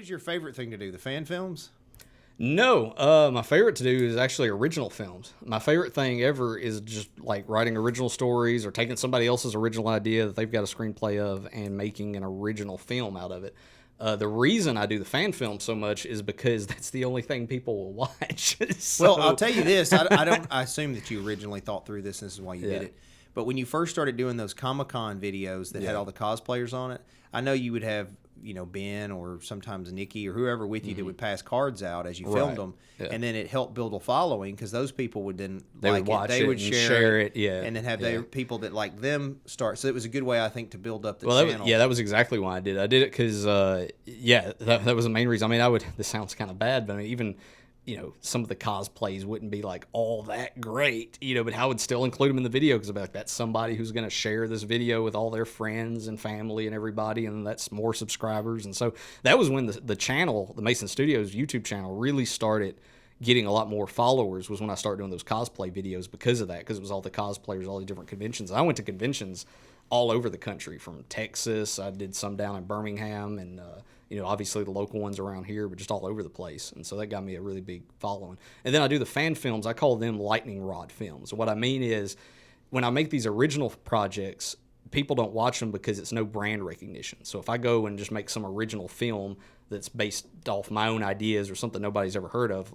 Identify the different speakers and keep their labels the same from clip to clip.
Speaker 1: is your favorite thing to do? The fan films?
Speaker 2: No, my favorite to do is actually original films. My favorite thing ever is just like writing original stories or taking somebody else's original idea that they've got a screenplay of and making an original film out of it. The reason I do the fan film so much is because that's the only thing people will watch.
Speaker 1: Well, I'll tell you this. I assume that you originally thought through this, and this is why you did it. But when you first started doing those Comic-Con videos that had all the cosplayers on it, I know you would have, Ben or sometimes Nikki or whoever with you that would pass cards out as you filmed them. Yeah. And then it helped build a following because those people would then they would share it, and then have people that like them start. So it was a good way, I think, to build up the channel.
Speaker 2: That was exactly why I did it. I did it because, that was the main reason. I mean, this sounds kind of bad, but I mean, even some of the cosplays wouldn't be like all that great, but I would still include them in the video because I'd be like, that's somebody who's going to share this video with all their friends and family and everybody, and that's more subscribers. And so that was when the channel, the Mason Studios YouTube channel, really started getting a lot more followers, was when I started doing those cosplay videos because of that, because it was all the cosplayers, all the different conventions. I went to conventions all over the country, from Texas. I did some down in Birmingham and, obviously the local ones around here, but just all over the place. And so that got me a really big following. And then I do the fan films. I call them lightning rod films. What I mean is when I make these original projects, people don't watch them because it's no brand recognition. So if I go and just make some original film that's based off my own ideas or something nobody's ever heard of,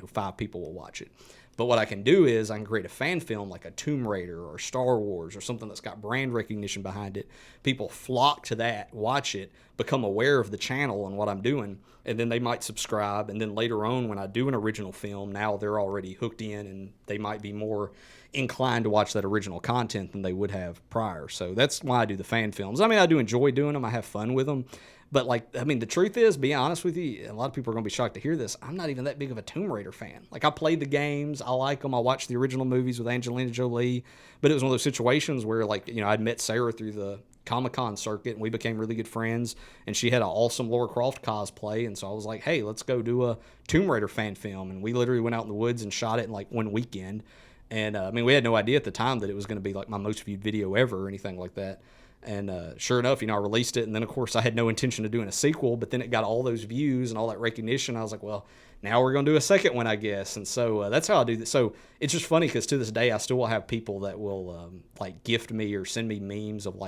Speaker 2: 5 people will watch it. But what I can do is I can create a fan film like a Tomb Raider or Star Wars or something that's got brand recognition behind it. People flock to that, watch it, become aware of the channel and what I'm doing, and then they might subscribe. And then later on, when I do an original film, now they're already hooked in and they might be more inclined to watch that original content than they would have prior. So that's why I do the fan films. I mean, I do enjoy doing them. I have fun with them. But, the truth is, being honest with you, a lot of people are going to be shocked to hear this, I'm not even that big of a Tomb Raider fan. I played the games. I like them. I watched the original movies with Angelina Jolie. But it was one of those situations where, I'd met Sarah through the Comic-Con circuit, and we became really good friends. And she had an awesome Lara Croft cosplay. And so I was like, hey, let's go do a Tomb Raider fan film. And we literally went out in the woods and shot it in, one weekend. And, we had no idea at the time that it was going to be, my most viewed video ever or anything like that. And sure enough, I released it. And then, of course, I had no intention of doing a sequel. But then it got all those views and all that recognition. I was like, well, now we're going to do a second one, I guess. And so that's how I do this. So it's just funny because to this day, I still will have people that will, gift me or send me memes of,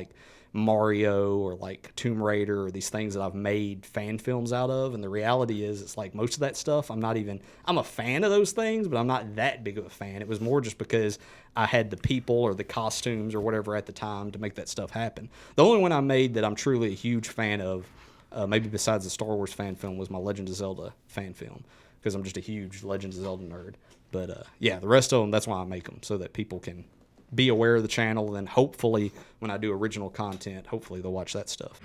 Speaker 2: Mario or Tomb Raider or these things that I've made fan films out of. And the reality is it's most of that stuff I'm a fan of those things, but I'm not that big of a fan. It was more just because I had the people or the costumes or whatever at the time to make that stuff happen. The only one I made that I'm truly a huge fan of, maybe besides the Star Wars fan film, was my Legend of Zelda fan film, because I'm just a huge Legend of Zelda nerd. But the rest of them, that's why I make them, so that people can be aware of the channel, and hopefully when I do original content, hopefully they'll watch that stuff.